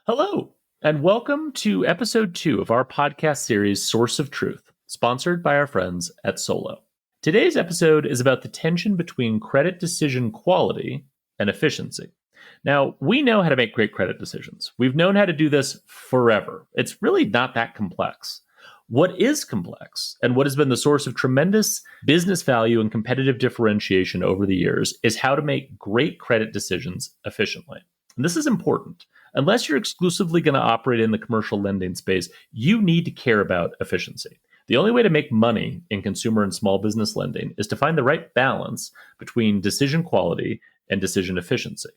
Hello, and welcome to episode 2 of our podcast series, Source of Truth, sponsored by our friends at Solo. Today's episode is about the tension between credit decision quality and efficiency. Now, we know how to make great credit decisions. We've known how to do this forever. It's really not that complex. What is complex, and what has been the source of tremendous business value and competitive differentiation over the years, is how to make great credit decisions efficiently. And this is important. Unless you're exclusively going to operate in the commercial lending space, you need to care about efficiency. The only way to make money in consumer and small business lending is to find the right balance between decision quality and decision efficiency.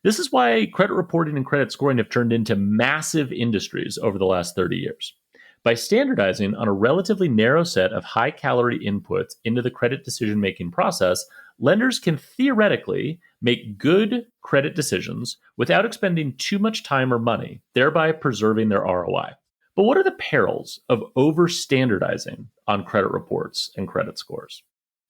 This is why credit reporting and credit scoring have turned into massive industries over the last 30 years. By standardizing on a relatively narrow set of high-calorie inputs into the credit decision-making process, lenders can theoretically make good credit decisions without expending too much time or money, thereby preserving their ROI. But what are the perils of over-standardizing on credit reports and credit scores?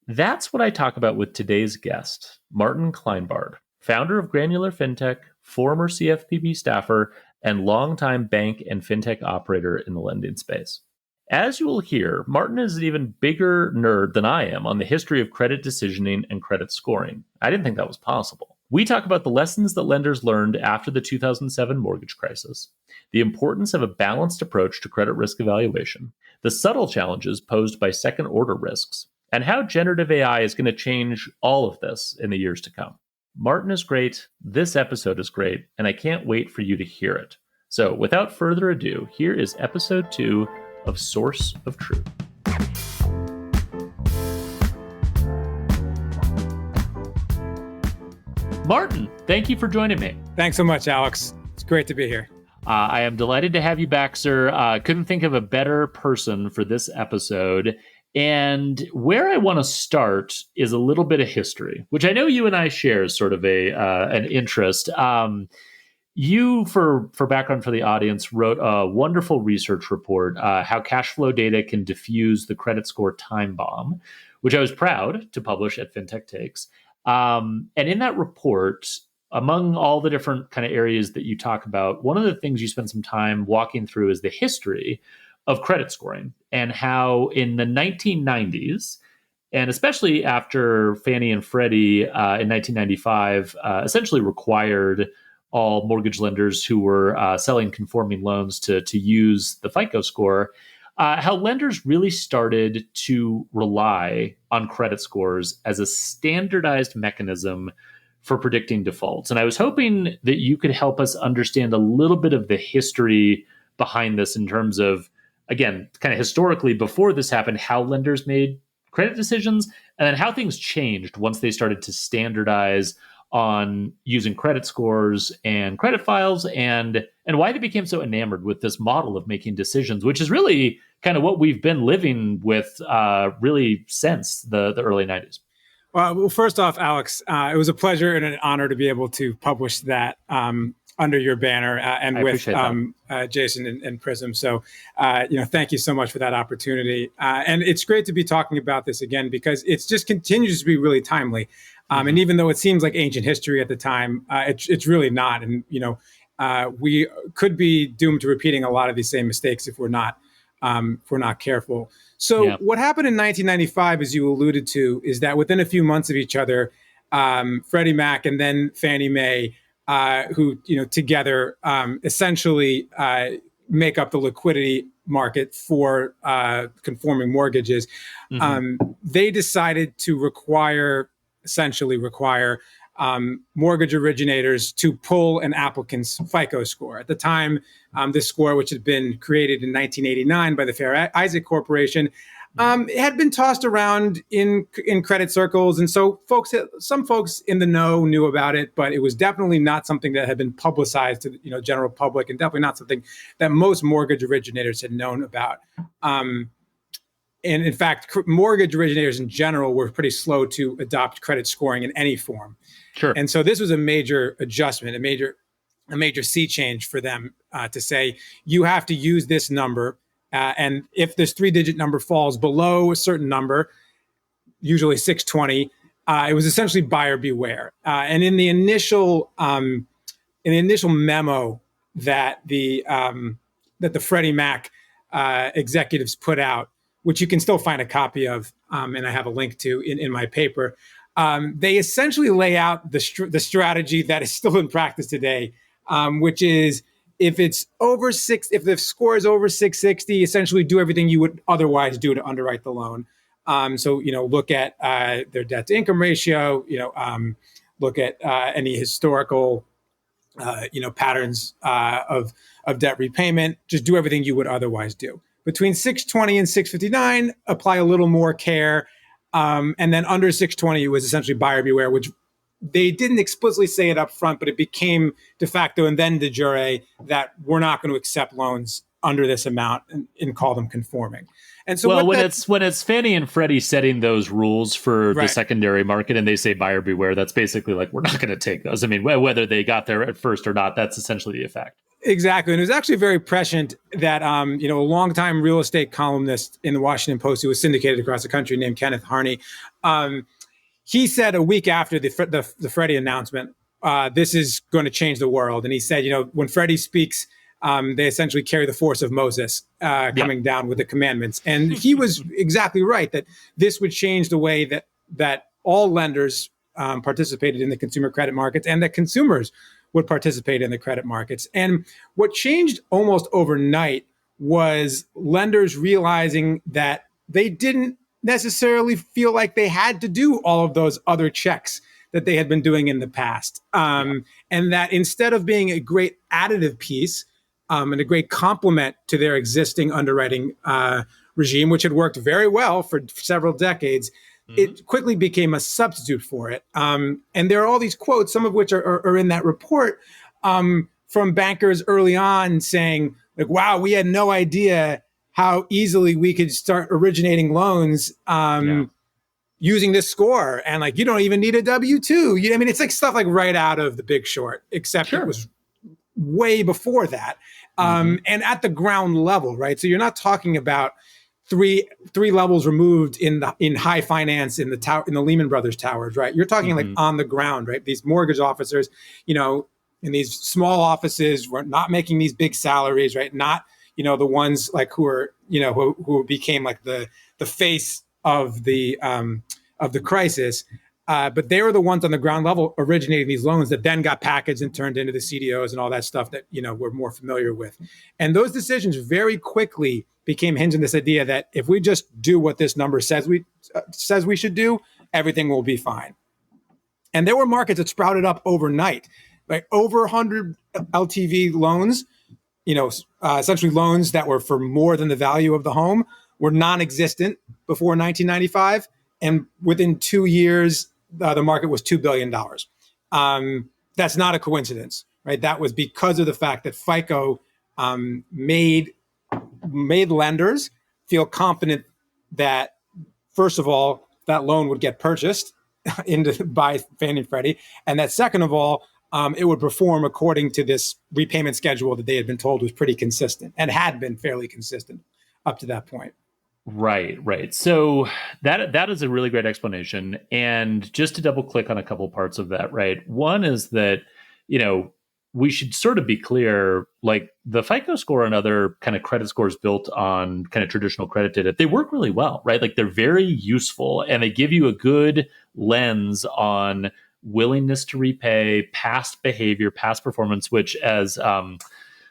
That's what I talk about with today's guest, Martin Kleinbard, founder of Granual Fintech, former CFPB staffer, and longtime bank and fintech operator in the lending space. As you will hear, Martin is an even bigger nerd than I am on the history of credit decisioning and credit scoring. I didn't think that was possible. We talk about the lessons that lenders learned after the 2007 mortgage crisis, the importance of a balanced approach to credit risk evaluation, the subtle challenges posed by second-order risks, and how generative AI is going to change all of this in the years to come. Martin is great, this episode is great, and I can't wait for you to hear it. So without further ado, here is episode 2 of Source of Truth. Martin, thank you for joining me. Thanks so much, Alex. It's great to be here. I am delighted to have you back, sir. Couldn't think of a better person for this episode. And where I want to start is a little bit of history, which I know you and I share as sort of an interest. You, for background for the audience, wrote a wonderful research report, how Cashflow data can diffuse the credit score time bomb, which I was proud to publish at Fintech Takes. And in that report, among all the different kind of areas that you talk about, one of the things you spend some time walking through is the history of credit scoring and how in the 1990s, and especially after Fannie and Freddie in 1995, essentially required all mortgage lenders who were selling conforming loans to use the FICO score, how lenders really started to rely on credit scores as a standardized mechanism for predicting defaults. And I was hoping that you could help us understand a little bit of the history behind this in terms of, again, kind of historically before this happened, how lenders made credit decisions, and then how things changed once they started to standardize on using credit scores and credit files, and why they became so enamored with this model of making decisions, which is really kind of what we've been living with really since the early 90s. Well, first off, Alex, it was a pleasure and an honor to be able to publish that under your banner and with Jason and Prism. So, thank you so much for that opportunity. And it's great to be talking about this again because it just continues to be really timely. And even though it seems like ancient history at the time, it's really not. And, we could be doomed to repeating a lot of these same mistakes if we're not careful. So What happened in 1995, as you alluded to, is that within a few months of each other, Freddie Mac and then Fannie Mae, who together essentially make up the liquidity market for conforming mortgages, they decided to essentially require mortgage originators to pull an applicant's FICO score. At the time, this score, which had been created in 1989 by the Fair Isaac Corporation, it had been tossed around in credit circles, and so some folks in the know knew about it, but it was definitely not something that had been publicized to the general public, and definitely not something that most mortgage originators had known about. And in fact, mortgage originators in general were pretty slow to adopt credit scoring in any form. Sure. And so this was a major adjustment, a major sea change for them to say, you have to use this number. And if this 3-digit number falls below a certain number, usually 620, it was essentially buyer beware. And in the initial memo that the Freddie Mac executives put out, which you can still find a copy of, and I have a link to in my paper. They essentially lay out the strategy that is still in practice today, which is if the score is over 660, essentially do everything you would otherwise do to underwrite the loan. So look at their debt to income ratio. Look at any historical patterns of debt repayment. Just do everything you would otherwise do. Between 620 and 659, apply a little more care. And then under 620, it was essentially buyer beware, which they didn't explicitly say it up front, but it became de facto and then de jure that we're not going to accept loans under this amount and call them conforming. And so when it's Fannie and Freddie setting those rules for the secondary market and they say buyer beware, that's basically like, we're not going to take those. I mean, whether they got there at first or not, that's essentially the effect. Exactly. And it was actually very prescient that, a longtime real estate columnist in the Washington Post who was syndicated across the country named Kenneth Harney, he said a week after the Freddie announcement, this is going to change the world. And he said, when Freddie speaks, they essentially carry the force of Moses coming down with the commandments. And he was exactly right that this would change the way that all lenders participated in the consumer credit markets and that consumers would participate in the credit markets. And what changed almost overnight was lenders realizing that they didn't necessarily feel like they had to do all of those other checks that they had been doing in the past. And that instead of being a great additive piece and a great complement to their existing underwriting regime, which had worked very well for several decades, it quickly became a substitute for it. And there are all these quotes, some of which are in that report, from bankers early on saying, like, wow, we had no idea how easily we could start originating loans using this score. And like, you don't even need a W-2. I mean, it's like stuff like right out of The Big Short, except it was way before that. And at the ground level, right? So you're not talking about three levels removed in high finance in the Lehman Brothers towers, right? You're talking like on the ground, right? These mortgage officers, in these small offices, were not making these big salaries, right? Not, the ones like who became like the face of the crisis. But they were the ones on the ground level originating these loans that then got packaged and turned into the CDOs and all that stuff that, we're more familiar with. And those decisions very quickly became hinged on this idea that if we just do what this number says we should do, everything will be fine. And there were markets that sprouted up overnight, like over 100 LTV loans, essentially loans that were for more than the value of the home, were non-existent before 1995. And within 2 years, the market was $2 billion. That's not a coincidence, right? That was because of the fact that FICO made lenders feel confident that, first of all, that loan would get purchased by Fannie and Freddie, and that second of all, it would perform according to this repayment schedule that they had been told was pretty consistent and had been fairly consistent up to that point. Right. So that is a really great explanation. And just to double click on a couple parts of that, right? One is that, we should sort of be clear, like the FICO score and other kind of credit scores built on kind of traditional credit data, they work really well, right? Like they're very useful and they give you a good lens on willingness to repay, past behavior, past performance, which as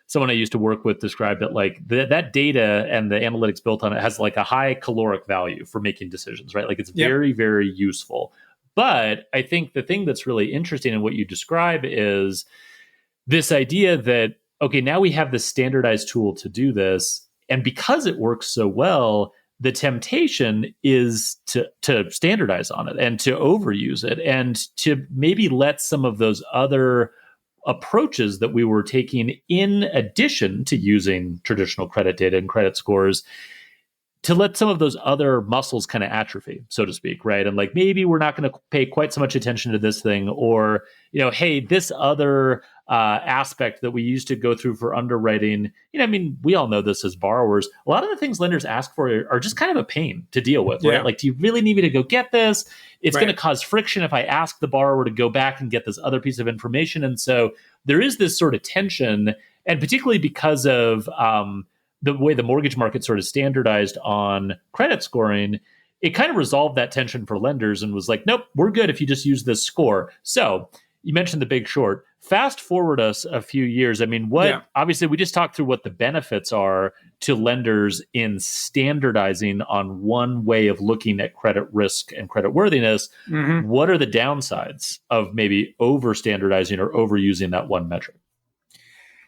someone I used to work with described it like that data and the analytics built on it has like a high caloric value for making decisions, right? Like it's very, very useful. But I think the thing that's really interesting in what you describe is this idea that, okay, now we have this standardized tool to do this. And because it works so well, the temptation is to standardize on it and to overuse it and to maybe let some of those other approaches that we were taking in addition to using traditional credit data and credit scores, to let some of those other muscles kind of atrophy, so to speak, right? And like, maybe we're not going to pay quite so much attention to this thing, or, hey, this other aspect that we used to go through for underwriting, we all know this as borrowers. A lot of the things lenders ask for are just kind of a pain to deal with, right? Like, do you really need me to go get this? It's going to cause friction if I ask the borrower to go back and get this other piece of information. And so there is this sort of tension. And particularly because of the way the mortgage market sort of standardized on credit scoring, it kind of resolved that tension for lenders and was like, nope, we're good if you just use this score. So you mentioned The Big Short. Fast forward us a few years. I mean, obviously we just talked through what the benefits are to lenders in standardizing on one way of looking at credit risk and credit worthiness. Mm-hmm. What are the downsides of maybe over standardizing or overusing that one metric?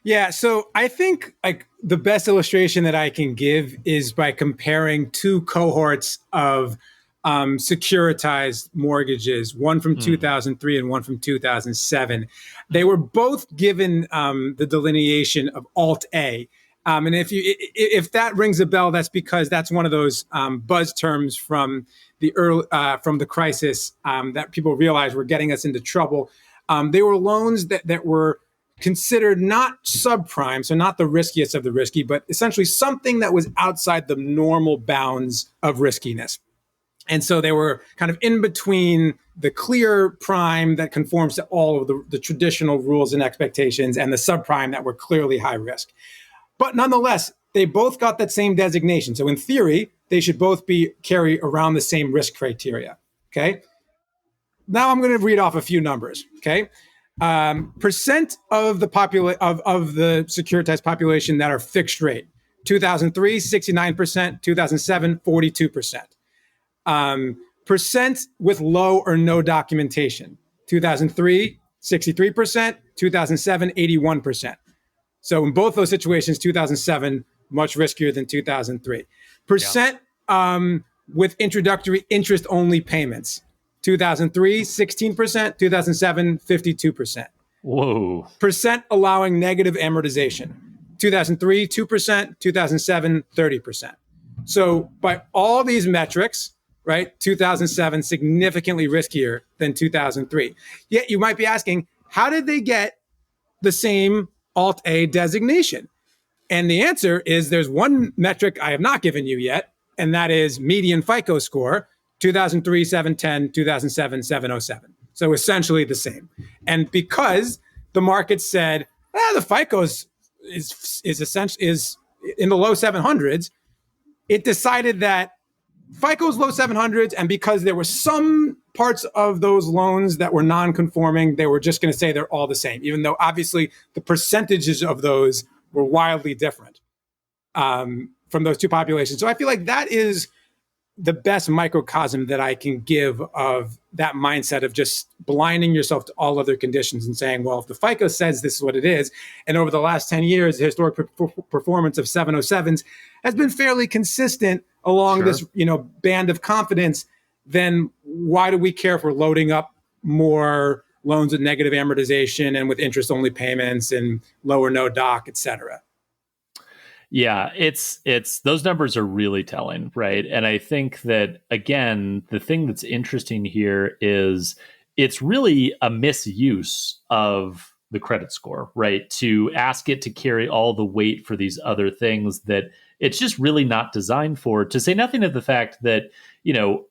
Yeah, so I think like the best illustration that I can give is by comparing two cohorts of securitized mortgages, one from 2003 and one from 2007. They were both given the delineation of Alt A. And if that rings a bell, that's because that's one of those buzz terms from the crisis that people realized were getting us into trouble. They were loans that were considered not subprime, so not the riskiest of the risky, but essentially something that was outside the normal bounds of riskiness. And so they were kind of in between the clear prime that conforms to all of the traditional rules and expectations and the subprime that were clearly high risk. But nonetheless, they both got that same designation. So in theory, they should both carry around the same risk criteria, okay? Now I'm going to read off a few numbers, okay? Percent of the of the securitized population that are fixed rate. 2003, 69%. 2007, 42%. Percent with low or no documentation. 2003, 63%. 2007, 81%. So in both those situations, 2007, much riskier than 2003. Percent with introductory interest-only payments. 2003, 16%, 2007, 52%. Whoa. Percent allowing negative amortization. 2003, 2%, 2007, 30%. So by all these metrics, right, 2007 significantly riskier than 2003. Yet you might be asking, how did they get the same Alt A designation? And the answer is there's one metric I have not given you yet, and that is median FICO score. 2003, 710, 2007, 707. So essentially the same. And because the market said, the FICO is in the low 700s, it decided that FICO's low 700s, and because there were some parts of those loans that were non-conforming, they were just going to say they're all the same, even though obviously the percentages of those were wildly different from those two populations. So I feel like that is the best microcosm that I can give of that mindset of just blinding yourself to all other conditions and saying, well, if the FICO says this is what it is, and over the last 10 years, the historic performance of 707s has been fairly consistent along this, band of confidence, then why do we care if we're loading up more loans with negative amortization and with interest-only payments and low or no doc, et cetera? Yeah, it's those numbers are really telling, right? And I think that, again, the thing that's interesting here is it's really a misuse of the credit score, right? To ask it to carry all the weight for these other things that it's just really not designed for, to say nothing of the fact that,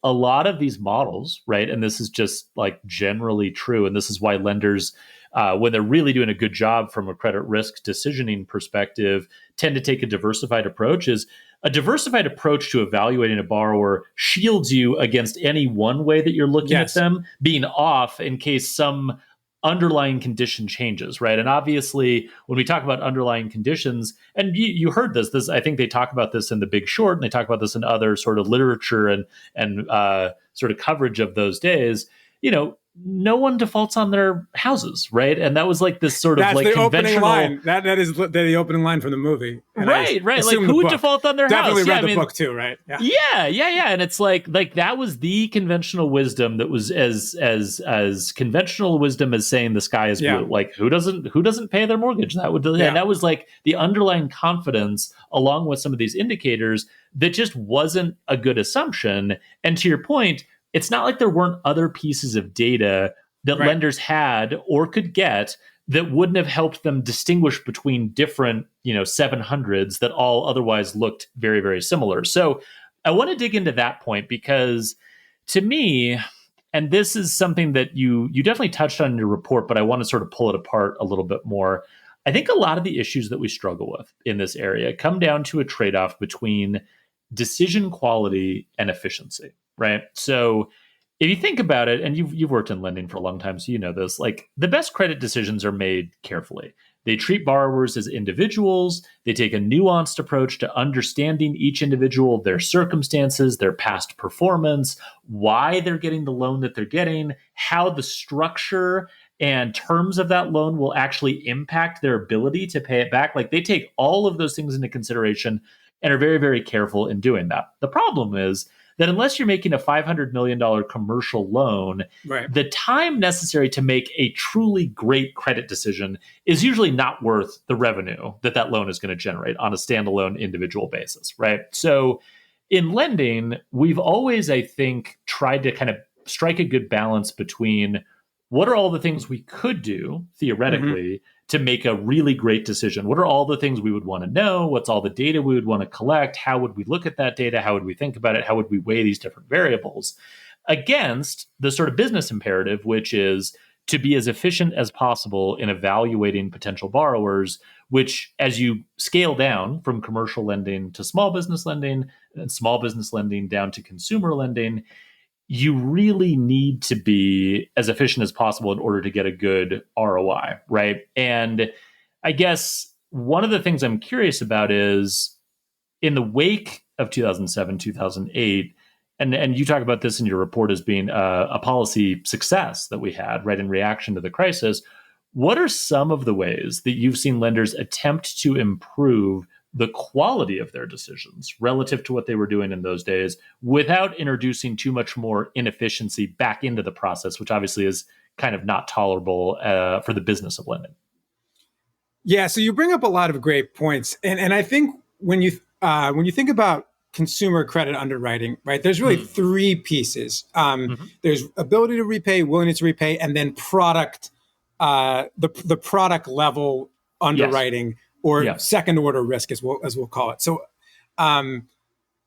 a lot of these models, right? And this is just like generally true. And this is why lenders, when they're really doing a good job from a credit risk decisioning perspective, tend to take a diversified approach. Is a diversified approach to evaluating a borrower shields you against any one way that you're looking at them being off in case some underlying condition changes, right? And obviously, when we talk about underlying conditions, and you heard this, I think they talk about this in The Big Short, and they talk about this in other sort of literature and sort of coverage of those days, no one defaults on their houses, right? And that was like this sort of like the conventional opening line. That is the opening line from the movie. And right. Like who would default on their definitely house? Definitely read the book too, right? Yeah. And it's like that was the conventional wisdom that was as conventional wisdom as saying the sky is blue. Like who doesn't pay their mortgage? And that was like the underlying confidence along with some of these indicators that just wasn't a good assumption. And to your point, it's not like there weren't other pieces of data that lenders had or could get that wouldn't have helped them distinguish between different, 700s that all otherwise looked very, very similar. So I want to dig into that point because to me, and this is something that you definitely touched on in your report, but I want to sort of pull it apart a little bit more. I think a lot of the issues that we struggle with in this area come down to a trade-off between decision quality and efficiency, right? So if you think about it, and you've worked in lending for a long time, so you know this, like the best credit decisions are made carefully. They treat borrowers as individuals. They take a nuanced approach to understanding each individual, their circumstances, their past performance, why they're getting the loan that they're getting, how the structure and terms of that loan will actually impact their ability to pay it back. Like they take all of those things into consideration and are very, very careful in doing that. The problem is that unless you're making a $500 million commercial loan, right, the time necessary to make a truly great credit decision is usually not worth the revenue that that loan is going to generate on a standalone individual basis, right? So in lending, we've always, I think, tried to kind of strike a good balance between what are all the things we could do theoretically to make a really great decision? What are all the things we would want to know? What's all the data we would want to collect? How would we look at that data? How would we think about it? How would we weigh these different variables against the sort of business imperative, which is to be as efficient as possible in evaluating potential borrowers, which as you scale down from commercial lending to small business lending and small business lending down to consumer lending, you really need to be as efficient as possible in order to get a good ROI, right? And I guess one of the things I'm curious about is in the wake of 2007, 2008, and you talk about this in your report as being a policy success that we had, right, in reaction to the crisis. What are some of the ways that you've seen lenders attempt to improve the quality of their decisions relative to what they were doing in those days without introducing too much more inefficiency back into the process, which obviously is kind of not tolerable for the business of lending? Yeah, so you bring up a lot of great points, and I think when you think about consumer credit underwriting, right, there's really three pieces. There's ability to repay, willingness to repay, and then product, the product level underwriting. Yes. Or second order risk, as we'll call it. So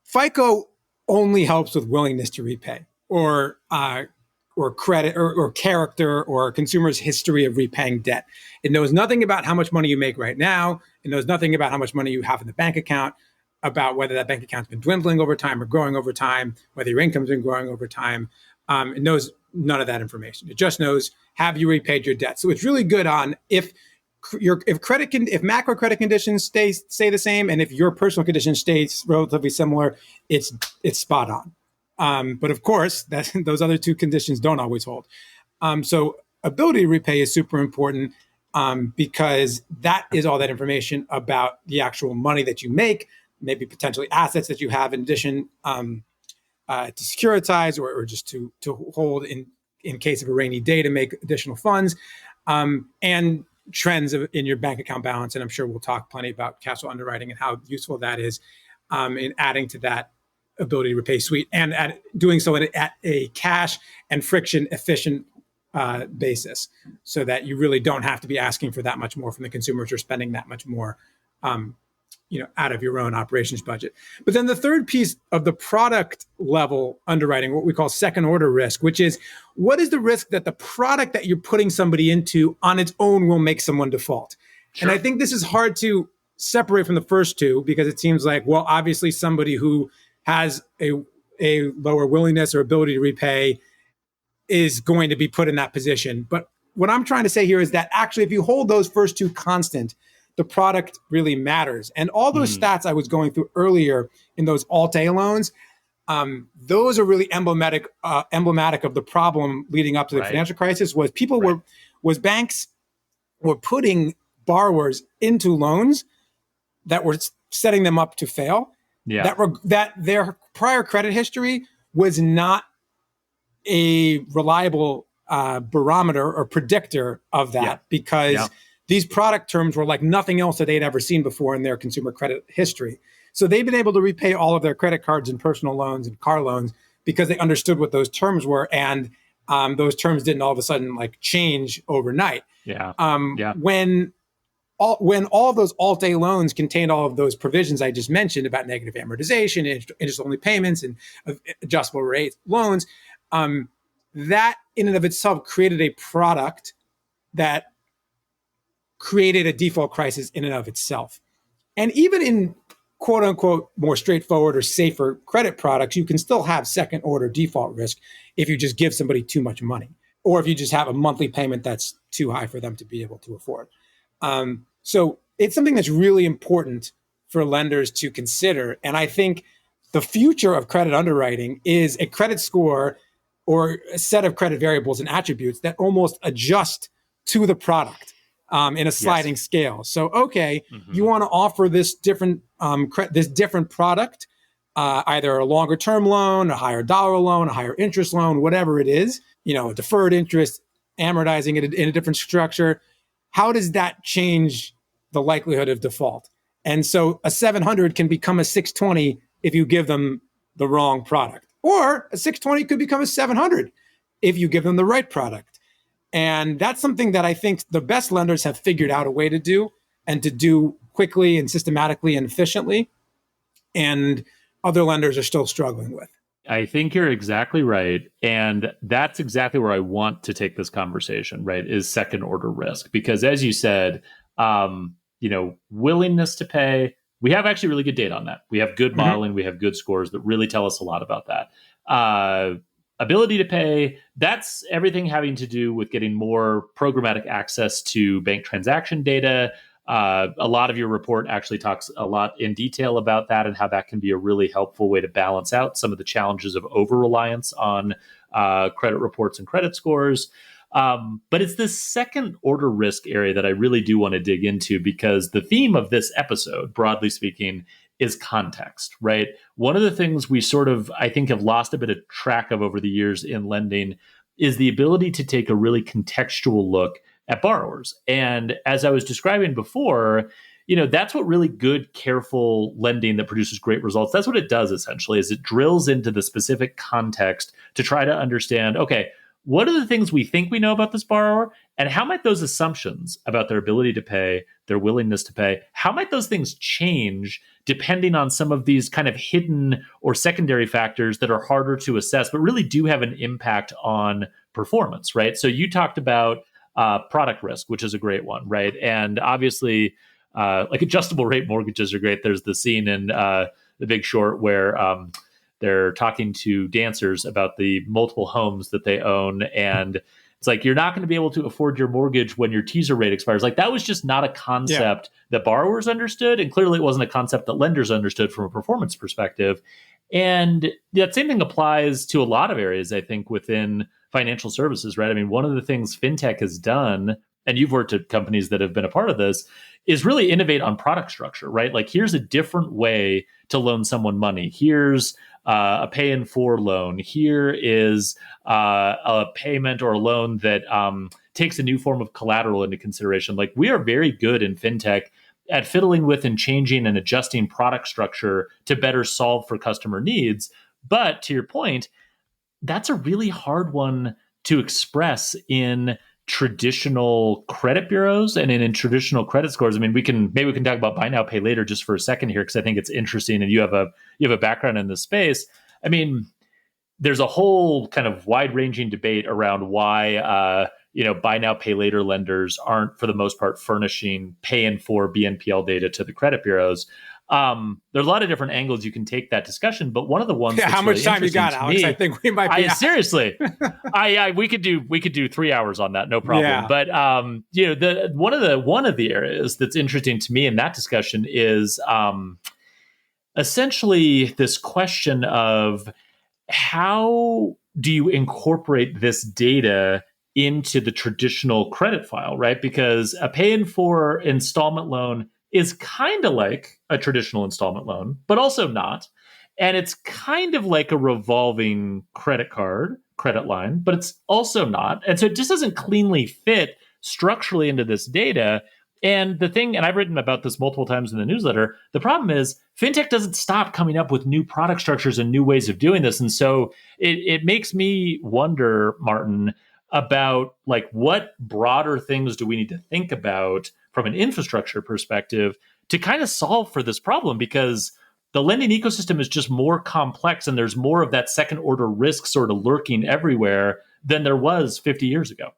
FICO only helps with willingness to repay or credit or character or consumer's history of repaying debt. It knows nothing about how much money you make right now. It knows nothing about how much money you have in the bank account, about whether that bank account's been dwindling over time or growing over time, whether your income's been growing over time. It knows none of that information. It just knows, have you repaid your debt? So it's really good on if macro credit conditions stay the same, and if your personal condition stays relatively similar, it's spot on. But of course, those other two conditions don't always hold. So ability to repay is super important because that is all that information about the actual money that you make, maybe potentially assets that you have in addition to securitize or just to hold in case of a rainy day to make additional funds, and trends in your bank account balance. And I'm sure we'll talk plenty about Cashflow underwriting and how useful that is in adding to that ability to repay suite and doing so at a cash and friction efficient basis, so that you really don't have to be asking for that much more from the consumers or spending that much more out of your own operations budget. But then the third piece of the product level underwriting, what we call second order risk, which is what is the risk that the product that you're putting somebody into on its own will make someone default? Sure. And I think this is hard to separate from the first two because it seems like, well, obviously somebody who has a lower willingness or ability to repay is going to be put in that position. But what I'm trying to say here is that actually, if you hold those first two constant, the product really matters. And all those stats I was going through earlier in those Alt-A loans, those are really emblematic of the problem leading up to the financial crisis. Was banks were putting borrowers into loans that were setting them up to fail. Yeah. That their prior credit history was not a reliable barometer or predictor of that because these product terms were like nothing else that they'd ever seen before in their consumer credit history. So they've been able to repay all of their credit cards and personal loans and car loans because they understood what those terms were, and those terms didn't all of a sudden like change overnight. When all of those Alt-A loans contained all of those provisions I just mentioned about negative amortization, interest-only payments, and adjustable rate loans, that in and of itself created a product that created a default crisis in and of itself. And even in quote unquote more straightforward or safer credit products, you can still have second order default risk if you just give somebody too much money, or if you just have a monthly payment that's too high for them to be able to afford. So it's something that's really important for lenders to consider. And I think the future of credit underwriting is a credit score or a set of credit variables and attributes that almost adjust to the product in a sliding scale. So, okay, you want to offer this different product, either a longer term loan, a higher dollar loan, a higher interest loan, whatever it is, a deferred interest, amortizing it in a different structure. How does that change the likelihood of default? And so a 700 can become a 620 if you give them the wrong product, or a 620 could become a 700 if you give them the right product. And that's something that I think the best lenders have figured out a way to do, and to do quickly and systematically and efficiently. And other lenders are still struggling with. I think you're exactly right. And that's exactly where I want to take this conversation, right, is second order risk. Because as you said, willingness to pay, we have actually really good data on that. We have good modeling, we have good scores that really tell us a lot about that. Ability to pay, that's everything having to do with getting more programmatic access to bank transaction data. A lot of your report actually talks a lot in detail about that and how that can be a really helpful way to balance out some of the challenges of over-reliance on credit reports and credit scores. But it's this second order risk area that I really do want to dig into, because the theme of this episode, broadly speaking, is context, right? One of the things we sort of, I think, have lost a bit of track of over the years in lending is the ability to take a really contextual look at borrowers. And as I was describing before, that's what really good, careful lending that produces great results, that's what it does essentially, is it drills into the specific context to try to understand, okay, what are the things we think we know about this borrower, and how might those assumptions about their ability to pay, their willingness to pay, how might those things change depending on some of these kind of hidden or secondary factors that are harder to assess, but really do have an impact on performance, right? So you talked about product risk, which is a great one, right? And obviously, like adjustable rate mortgages are great. There's the scene in The Big Short where they're talking to dancers about the multiple homes that they own. And it's like, you're not going to be able to afford your mortgage when your teaser rate expires. Like, that was just not a concept that borrowers understood. And clearly it wasn't a concept that lenders understood from a performance perspective. And that same thing applies to a lot of areas, I think, within financial services, right? I mean, one of the things fintech has done, and you've worked at companies that have been a part of this, is really innovate on product structure, right? Like, here's a different way to loan someone money. Here's a pay in 4 loan. Here is a payment or a loan that takes a new form of collateral into consideration. Like, we are very good in fintech at fiddling with and changing and adjusting product structure to better solve for customer needs. But to your point, that's a really hard one to express in traditional credit bureaus and in traditional credit scores. I mean, we can talk about buy now, pay later just for a second here, because I think it's interesting, and you have a background in this space. I mean, there's a whole kind of wide-ranging debate around why buy now, pay later lenders aren't, for the most part, furnishing pay in 4 BNPL data to the credit bureaus. There's a lot of different angles you can take that discussion, but one of the ones that's how much really time you got, Alex? I think we might be seriously. We could do 3 hours on that, no problem. Yeah. But one of the areas that's interesting to me in that discussion is essentially this question of, how do you incorporate this data into the traditional credit file, right? Because a pay in 4 installment loan is kind of like a traditional installment loan, but also not. And it's kind of like a revolving credit line, but it's also not. And so it just doesn't cleanly fit structurally into this data. And the thing, and I've written about this multiple times in the newsletter, the problem is fintech doesn't stop coming up with new product structures and new ways of doing this. And so it makes me wonder, Martin, about like, what broader things do we need to think about from an infrastructure perspective to kind of solve for this problem? Because the lending ecosystem is just more complex, and there's more of that second order risk sort of lurking everywhere than there was 50 years ago.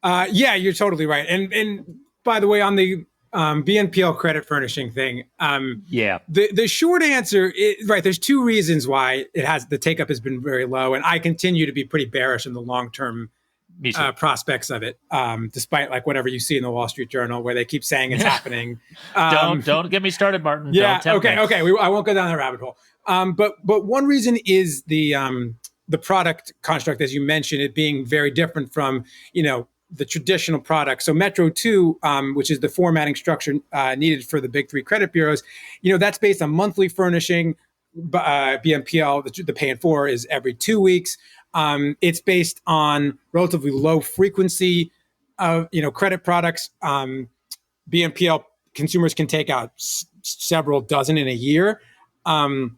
Yeah, you're totally right. And by the way, on the BNPL credit furnishing thing, the short answer is, right, there's two reasons why the take-up has been very low, and I continue to be pretty bearish in the long-term prospects of it, despite like whatever you see in the Wall Street Journal where they keep saying it's happening. Don't get me started, Martin. Yeah, okay. I won't go down that rabbit hole. But one reason is the product construct, as you mentioned, it being very different from, the traditional product. So Metro 2, which is the formatting structure needed for the big three credit bureaus, that's based on monthly furnishing. BNPL, the pay in 4 is every 2 weeks. It's based on relatively low frequency of, credit products. BNPL consumers can take out several dozen in a year. And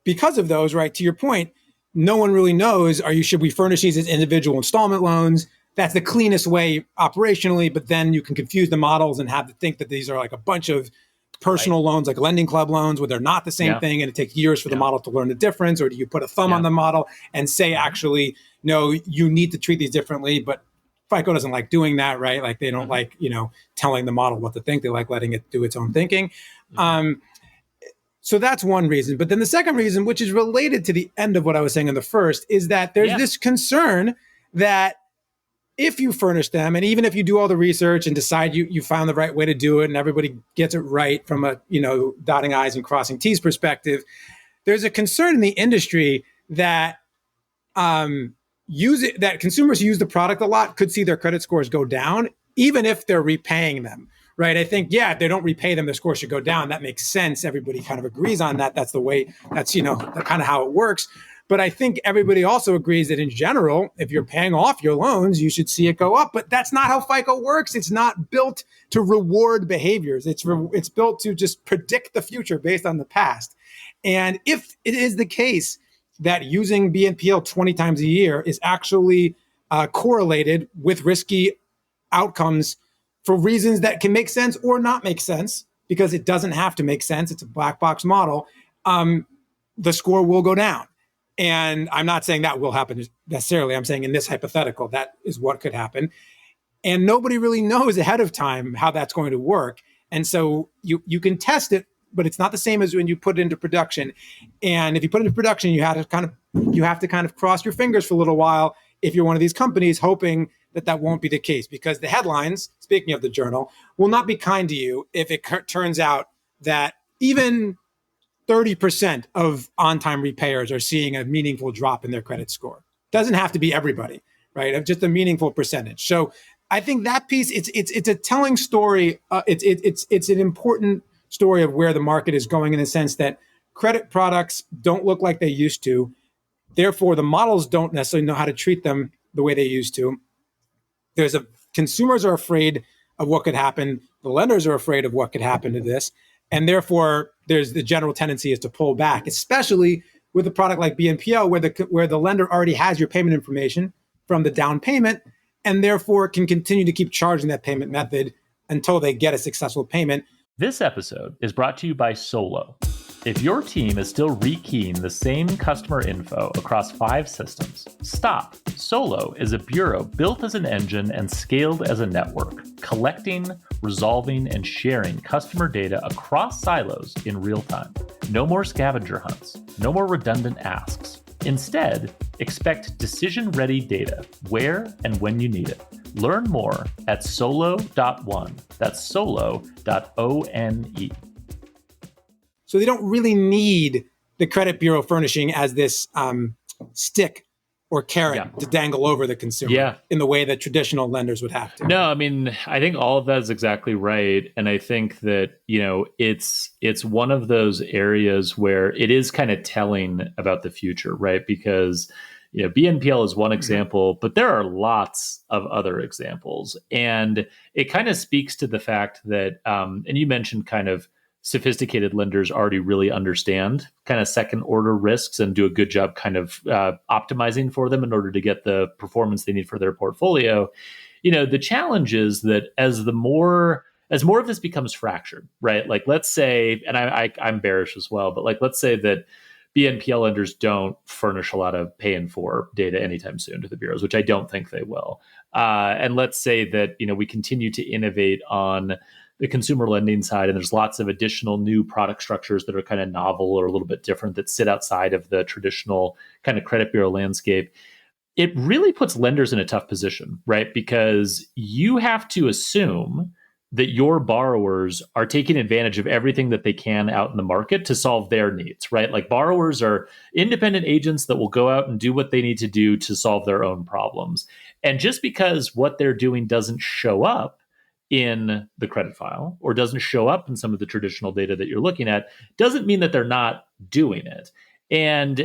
because of those, right, to your point, no one really knows, should we furnish these as individual installment loans? That's the cleanest way operationally, but then you can confuse the models and have to think that these are like a bunch of personal loans, like lending club loans, where they're not the same thing, and it takes years for the model to learn the difference. Or do you put a thumb on the model and say, actually, no, you need to treat these differently? But FICO doesn't like doing that, right? Like they don't like, telling the model what to think. They like letting it do its own thinking. So that's one reason. But then the second reason, which is related to the end of what I was saying in the first, is that there's this concern that if you furnish them, and even if you do all the research and decide you found the right way to do it and everybody gets it right from a, dotting I's and crossing T's perspective, there's a concern in the industry that that consumers who use the product a lot could see their credit scores go down, even if they're repaying them. Right. I think, if they don't repay them, their score should go down. That makes sense. Everybody kind of agrees on that. That's the way, that's, kind of how it works. But I think everybody also agrees that in general, if you're paying off your loans, you should see it go up. But that's not how FICO works. It's not built to reward behaviors. It's built to just predict the future based on the past. And if it is the case that using BNPL 20 times a year is actually correlated with risky outcomes for reasons that can make sense or not make sense, because it doesn't have to make sense. It's a black box model. The score will go down. And I'm not saying that will happen necessarily. I'm saying in this hypothetical, that is what could happen. And nobody really knows ahead of time how that's going to work. And so you can test it, but it's not the same as when you put it into production. And if you put it into production, you have to kind of cross your fingers for a little while if you're one of these companies, hoping that won't be the case, because the headlines, speaking of the Journal, will not be kind to you if it turns out that even 30% of on-time repayers are seeing a meaningful drop in their credit score. Doesn't have to be everybody, right? Just a meaningful percentage. So I think that piece, it's a telling story. It's an important story of where the market is going, in the sense that credit products don't look like they used to. Therefore, the models don't necessarily know how to treat them the way they used to. Consumers are afraid of what could happen. The lenders are afraid of what could happen to this. And therefore, there's the general tendency is to pull back, especially with a product like BNPL, where the lender already has your payment information from the down payment, and therefore can continue to keep charging that payment method until they get a successful payment. This episode is brought to you by Solo. If your team is still rekeying the same customer info across 5 systems, stop. Solo is a bureau built as an engine and scaled as a network, collecting, resolving, and sharing customer data across silos in real time. No more scavenger hunts, no more redundant asks. Instead, expect decision-ready data where and when you need it. Learn more at solo.one. That's solo.one. So they don't really need the credit bureau furnishing as this stick or carrot to dangle over the consumer in the way that traditional lenders would have to. No, I mean, I think all of that is exactly right. And I think that, it's one of those areas where it is kind of telling about the future, right? Because, BNPL is one example, but there are lots of other examples. And it kind of speaks to the fact that, and you mentioned kind of sophisticated lenders already really understand kind of second order risks and do a good job kind of optimizing for them in order to get the performance they need for their portfolio. The challenge is that as more of this becomes fractured, right? Like, let's say, and I'm bearish as well, but like, let's say that BNPL lenders don't furnish a lot of pay in 4 data anytime soon to the bureaus, which I don't think they will. And let's say that, we continue to innovate on the consumer lending side, and there's lots of additional new product structures that are kind of novel or a little bit different that sit outside of the traditional kind of credit bureau landscape. It really puts lenders in a tough position, right? Because you have to assume that your borrowers are taking advantage of everything that they can out in the market to solve their needs, right? Like borrowers are independent agents that will go out and do what they need to do to solve their own problems. And just because what they're doing doesn't show up in the credit file or doesn't show up in some of the traditional data that you're looking at doesn't mean that they're not doing it. And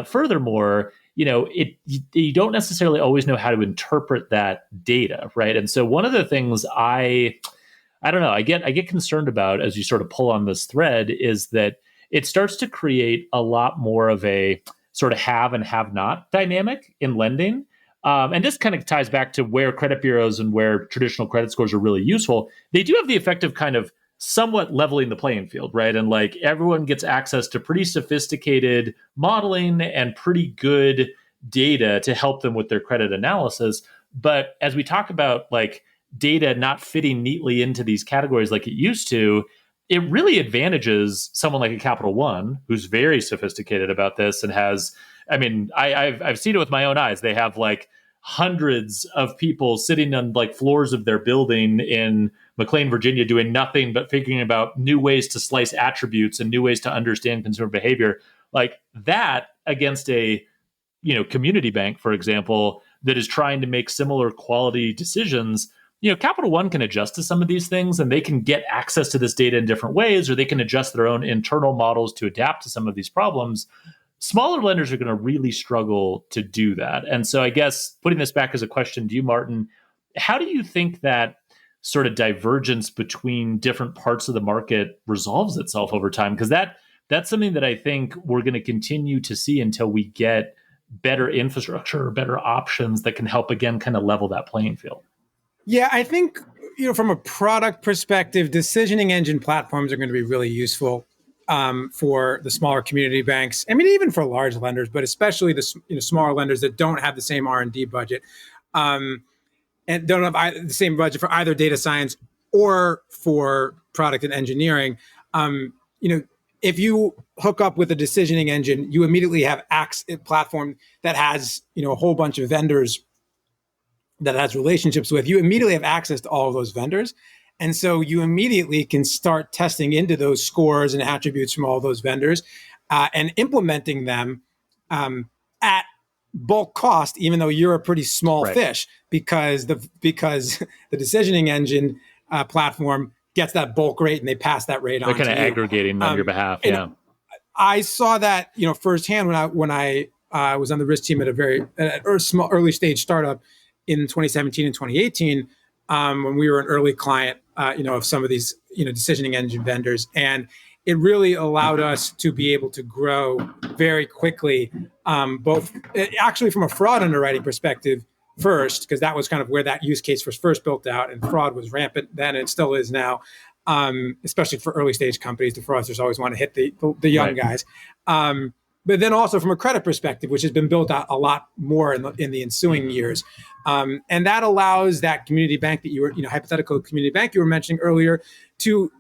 furthermore, you don't necessarily always know how to interpret that data, right? And so one of the things I don't know, I get concerned about as you sort of pull on this thread is that it starts to create a lot more of a sort of have and have not dynamic in lending. And this kind of ties back to where credit bureaus and where traditional credit scores are really useful. They do have the effect of kind of somewhat leveling the playing field, right? And like everyone gets access to pretty sophisticated modeling and pretty good data to help them with their credit analysis. But as we talk about like data not fitting neatly into these categories like it used to, it really advantages someone like a Capital One who's very sophisticated about this and has, I've seen it with my own eyes. They have like hundreds of people sitting on like floors of their building in McLean, Virginia, doing nothing but figuring about new ways to slice attributes and new ways to understand consumer behavior. Like that against a, community bank, for example, that is trying to make similar quality decisions. Capital One can adjust to some of these things and they can get access to this data in different ways, or they can adjust their own internal models to adapt to some of these problems. Smaller lenders are going to really struggle to do that. And so I guess putting this back as a question to you, Martin, how do you think that sort of divergence between different parts of the market resolves itself over time? Because that's something that I think we're going to continue to see until we get better infrastructure or better options that can help, again, kind of level that playing field. Yeah, I think, from a product perspective, decisioning engine platforms are going to be really useful for the smaller community banks. Even for large lenders, but especially the smaller lenders that don't have the same R&D budget and don't have the same budget for either data science or for product and engineering. If you hook up with a decisioning engine, you immediately have a platform that has a whole bunch of vendors that it has relationships with. You immediately have access to all of those vendors. And so you immediately can start testing into those scores and attributes from all those vendors and implementing them at bulk cost, even though you're a pretty small fish, because the decisioning engine platform gets that bulk rate and they pass that rate on. They're kind of aggregating on your behalf. Yeah, I saw that firsthand when I was on the risk team at a very early stage startup in 2017 and 2018. When we were an early client, of some of these, decisioning engine vendors. And it really allowed us to be able to grow very quickly, both actually from a fraud underwriting perspective first, because that was kind of where that use case was first built out, and fraud was rampant then and still is now, especially for early stage companies. The fraudsters always want to hit the young guys. But then also from a credit perspective, which has been built out a lot more in the ensuing years. And that allows that community bank that you were, hypothetical community bank you were mentioning earlier, to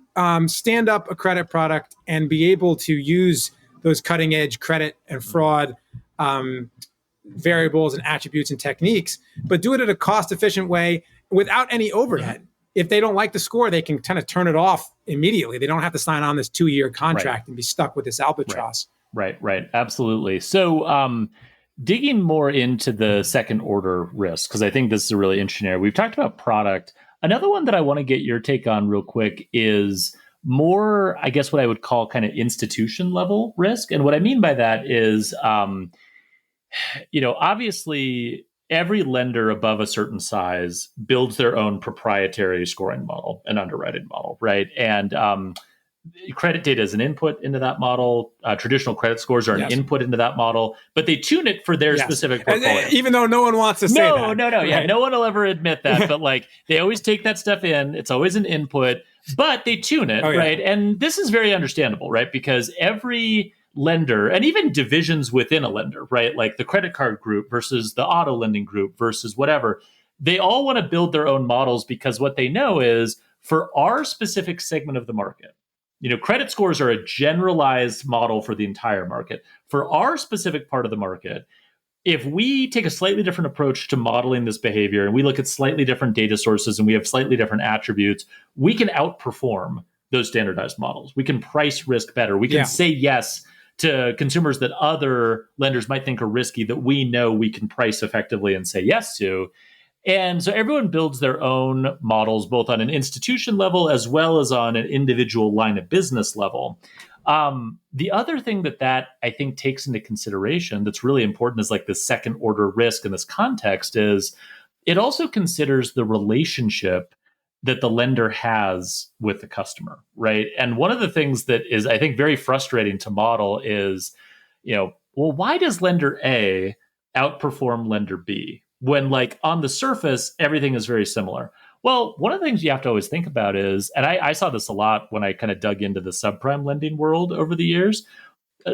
stand up a credit product and be able to use those cutting edge credit and fraud variables and attributes and techniques, but do it in a cost efficient way without any overhead. If they don't like the score, they can kind of turn it off immediately. They don't have to sign on this 2-year contract and be stuck with this albatross. Right. Absolutely. So digging more into the second order risk, because I think this is a really interesting area. We've talked about product. Another one that I want to get your take on real quick is more, I guess, what I would call kind of institution level risk. And what I mean by that is, obviously every lender above a certain size builds their own proprietary scoring model and underwriting model, right? And credit data is an input into that model. Traditional credit scores are an input into that model, but they tune it for their specific portfolio. Even though no one wants to say that. No. Right? Yeah, no one will ever admit that. But like they always take that stuff in. It's always an input, but they tune it, right? And this is very understandable, right? Because every lender, and even divisions within a lender, right? Like the credit card group versus the auto lending group versus whatever, they all want to build their own models because what they know is for our specific segment of the market, credit scores are a generalized model for the entire market. For our specific part of the market, if we take a slightly different approach to modeling this behavior and we look at slightly different data sources and we have slightly different attributes, we can outperform those standardized models. We can price risk better. We can say yes to consumers that other lenders might think are risky that we know we can price effectively and say yes to. And so everyone builds their own models, both on an institution level as well as on an individual line of business level. The other thing that I think takes into consideration that's really important is like the second order risk in this context is it also considers the relationship that the lender has with the customer, right? And one of the things that is, I think, very frustrating to model is, why does lender A outperform lender B when like on the surface, everything is very similar? Well, one of the things you have to always think about is, and I saw this a lot when I kind of dug into the subprime lending world over the years,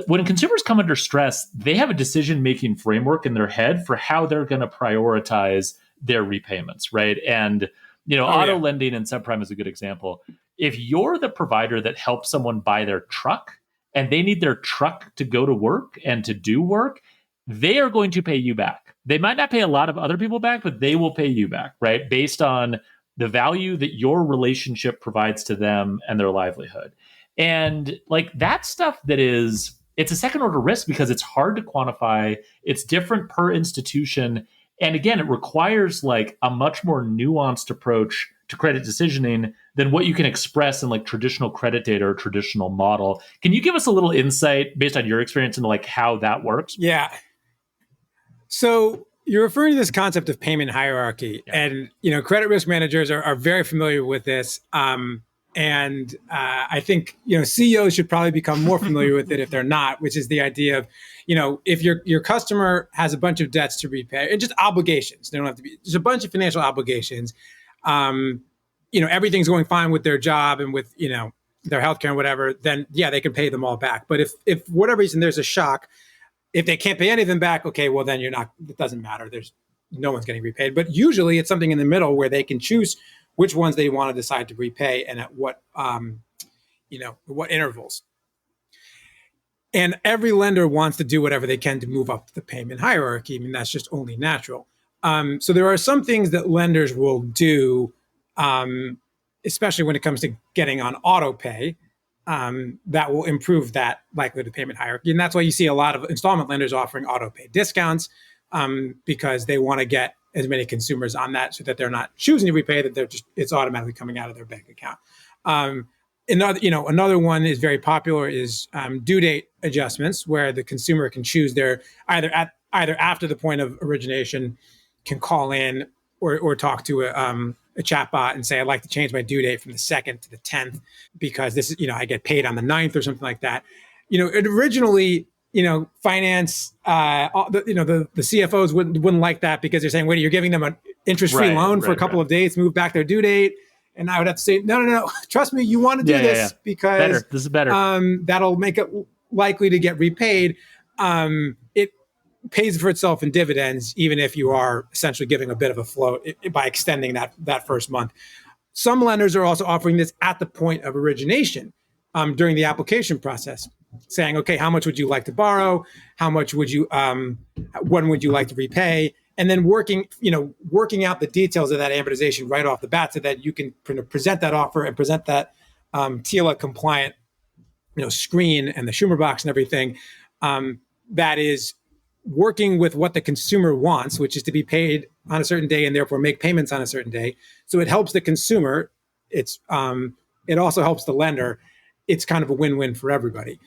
when consumers come under stress, they have a decision-making framework in their head for how they're going to prioritize their repayments, right? And, auto lending and subprime is a good example. If you're the provider that helps someone buy their truck and they need their truck to go to work and to do work, they are going to pay you back. They might not pay a lot of other people back, but they will pay you back, right? Based on the value that your relationship provides to them and their livelihood. And like that stuff it's a second order risk because it's hard to quantify. It's different per institution. And again, it requires like a much more nuanced approach to credit decisioning than what you can express in like traditional credit data or traditional model. Can you give us a little insight based on your experience into like how that works? Yeah. So you're referring to this concept of payment hierarchy, and credit risk managers are very familiar with this. And I think CEOs should probably become more familiar with it if they're not, which is the idea of if your customer has a bunch of debts to repay and just obligations, they don't have to be just a bunch of financial obligations. Everything's going fine with their job and with their healthcare and whatever. Then they can pay them all back. But if for whatever reason there's a shock. If they can't pay any of them back, okay, well then it doesn't matter. There's no one's getting repaid. But usually it's something in the middle where they can choose which ones they want to decide to repay and at what intervals. And every lender wants to do whatever they can to move up the payment hierarchy. I mean, that's just only natural. So there are some things that lenders will do, especially when it comes to getting on auto pay, that will improve that likelihood of payment hierarchy. And that's why you see a lot of installment lenders offering auto pay discounts because they want to get as many consumers on that so that they're not choosing to repay, that it's automatically coming out of their bank account. Another one is very popular is due date adjustments, where the consumer can choose their either after the point of origination can call in or talk to a chatbot and say, I'd like to change my due date from the 2nd to the 10th because this is, I get paid on the 9th or something like that. It originally, finance, the CFOs wouldn't like that because they're saying, wait, you're giving them an interest-free loan for a couple of days, move back their due date. And I would have to say, no, trust me, you want to do this because this is better. That'll make it likely to get repaid. It pays for itself in dividends, even if you are essentially giving a bit of a float by extending that first month. Some lenders are also offering this at the point of origination during the application process, saying, okay, how much would you like to borrow? How much would you, when would you like to repay? And then working out the details of that amortization right off the bat so that you can present that offer and present that TILA compliant, screen and the Schumer box and everything that is working with what the consumer wants, which is to be paid on a certain day and therefore make payments on a certain day. So it helps the consumer. It also helps the lender. It's kind of a win-win for everybody.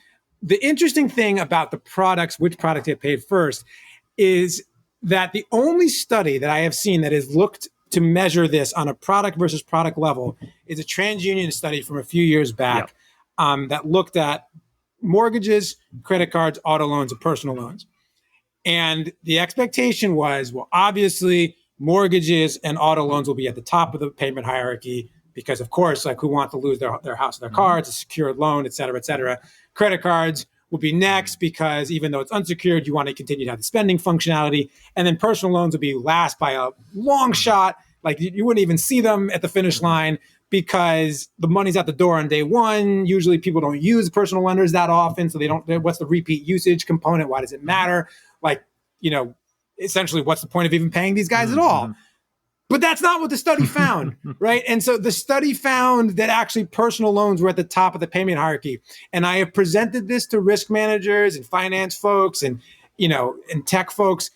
The interesting thing about the products, which product get paid first, is that the only study that I have seen that has looked to measure this on a product versus product level is a TransUnion study from a few years back that looked at mortgages, credit cards, auto loans, and personal loans. And the expectation was, well, obviously, mortgages and auto loans will be at the top of the payment hierarchy because, of course, like who wants to lose their house or their car? It's a secured loan, et cetera, et cetera. Credit cards would be next because even though it's unsecured, you want to continue to have the spending functionality. And then personal loans would be last by a long shot. Like you wouldn't even see them at the finish line because the money's at the door on day one. Usually people don't use personal lenders that often. So they don't, what's the repeat usage component? Why does it matter? Like, essentially what's the point of even paying these guys at all? But that's not what the study found, right? And so the study found that actually personal loans were at the top of the payment hierarchy. And I have presented this to risk managers and finance folks and, and tech folks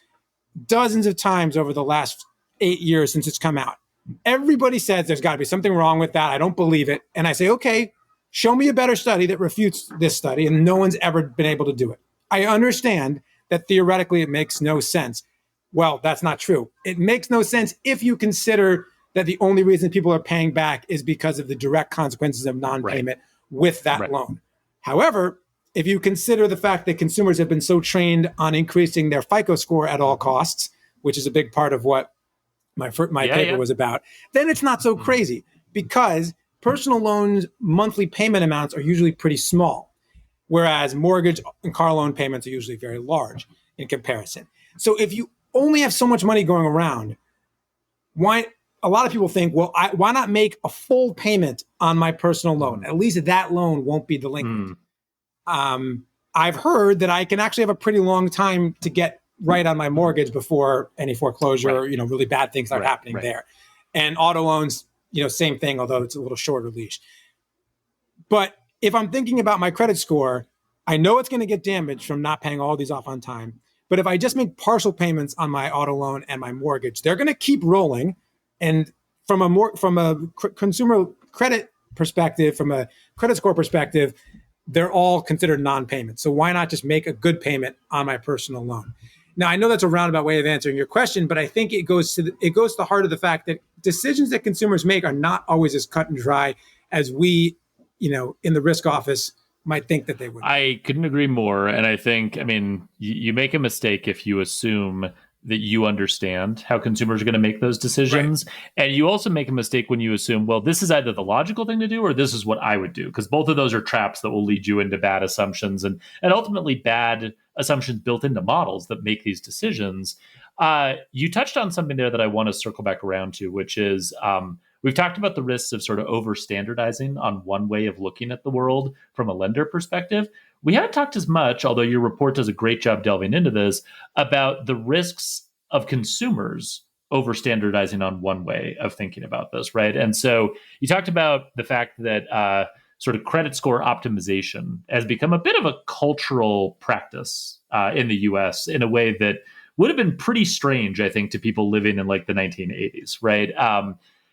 dozens of times over the last 8 years since it's come out. Everybody says there's got to be something wrong with that. I don't believe it. And I say, okay, show me a better study that refutes this study. And no one's ever been able to do it. I understand that theoretically it makes no sense. Well, that's not true. It makes no sense if you consider that the only reason people are paying back is because of the direct consequences of non-payment with that loan. However, if you consider the fact that consumers have been so trained on increasing their FICO score at all costs, which is a big part of what my paper was about, then it's not so crazy because personal loans monthly payment amounts are usually pretty small, whereas mortgage and car loan payments are usually very large in comparison. So if you only have so much money going around, why? A lot of people think, well, why not make a full payment on my personal loan? At least that loan won't be delinquent. I've heard that I can actually have a pretty long time to get right on my mortgage before any foreclosure, really bad things are happening there. And auto loans, same thing, although it's a little shorter leash. But if I'm thinking about my credit score, I know it's going to get damaged from not paying all these off on time. But if I just make partial payments on my auto loan and my mortgage, they're going to keep rolling. And from a consumer credit perspective, from a credit score perspective, they're all considered non-payment. So why not just make a good payment on my personal loan? Now, I know that's a roundabout way of answering your question, but I think it goes to the heart of the fact that decisions that consumers make are not always as cut and dry as we, in the risk office might think that they would. I couldn't agree more. And I think, you make a mistake if you assume that you understand how consumers are going to make those decisions. Right. And you also make a mistake when you assume, well, this is either the logical thing to do or this is what I would do, because both of those are traps that will lead you into bad assumptions and ultimately bad assumptions built into models that make these decisions. You touched on something there that I want to circle back around to, which is we've talked about the risks of sort of over standardizing on one way of looking at the world from a lender perspective. We haven't talked as much, although your report does a great job delving into this, about the risks of consumers over standardizing on one way of thinking about this, right? And so you talked about the fact that sort of credit score optimization has become a bit of a cultural practice in the US in a way that would have been pretty strange, I think, to people living in like the 1980s, right?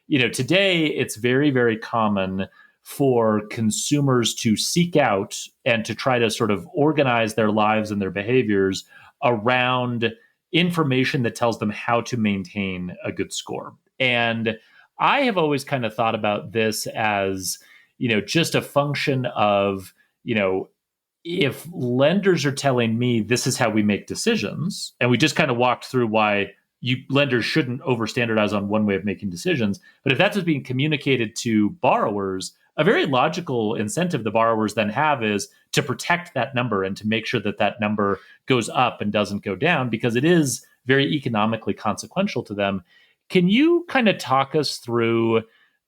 Today it's very, very common for consumers to seek out and to try to sort of organize their lives and their behaviors around information that tells them how to maintain a good score. And I have always kind of thought about this as, just a function of, if lenders are telling me this is how we make decisions, and we just kind of walked through why lenders shouldn't over standardize on one way of making decisions. But if that's what's being communicated to borrowers, a very logical incentive the borrowers then have is to protect that number and to make sure that that number goes up and doesn't go down, because it is very economically consequential to them. Can you kind of talk us through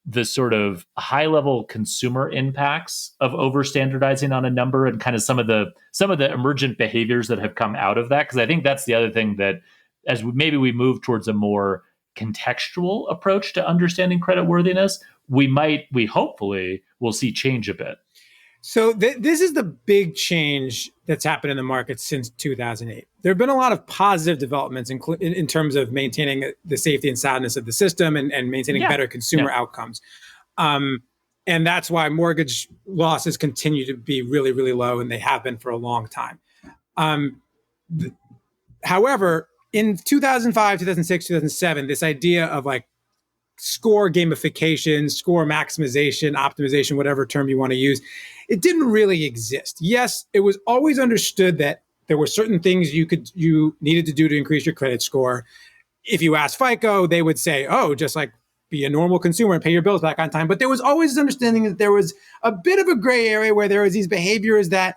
the sort of high-level consumer impacts of over standardizing on a number and kind of some of the emergent behaviors that have come out of that? Because I think that's the other thing that, as maybe we move towards a more contextual approach to understanding creditworthiness, we hopefully will see change a bit. So this is the big change that's happened in the market since 2008. There have been a lot of positive developments in terms of maintaining the safety and soundness of the system and maintaining better consumer outcomes. And that's why mortgage losses continue to be really, really low, and they have been for a long time. However, in 2005, 2006, 2007, this idea of like score gamification, score maximization, optimization, whatever term you want to use, it didn't really exist. Yes, it was always understood that there were certain things you needed to do to increase your credit score. If you ask FICO, they would say, oh, just like be a normal consumer and pay your bills back on time. But there was always this understanding that there was a bit of a gray area where there was these behaviors that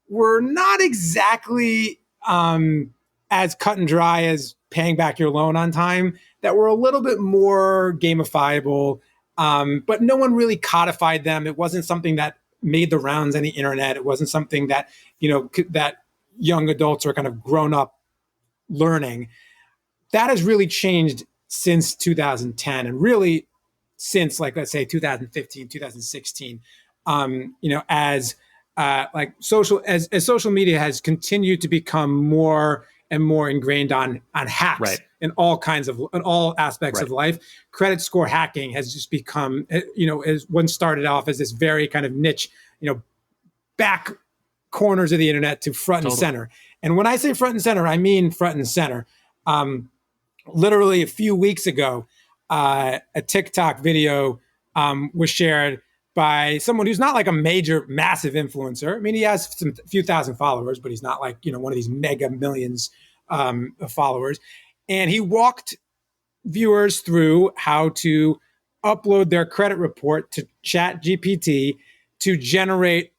were not exactly as cut and dry as paying back your loan on time, that were a little bit more gamifiable, but no one really codified them. It wasn't something that made the rounds on the internet. It wasn't something that, that young adults are kind of grown up learning. That has really changed since 2010, and really since, like, let's say 2015, 2016, as social media has continued to become more and more ingrained on hacks in all aspects of life. Credit score hacking has just become, as one started off as this very kind of niche, back corners of the internet to front and center. And when I say front and center, I mean front and center. Literally a few weeks ago, a TikTok video was shared by someone who's not like a massive influencer. I mean, he has a few thousand followers, but he's not like, one of these mega millions of followers. And he walked viewers through how to upload their credit report to ChatGPT to generate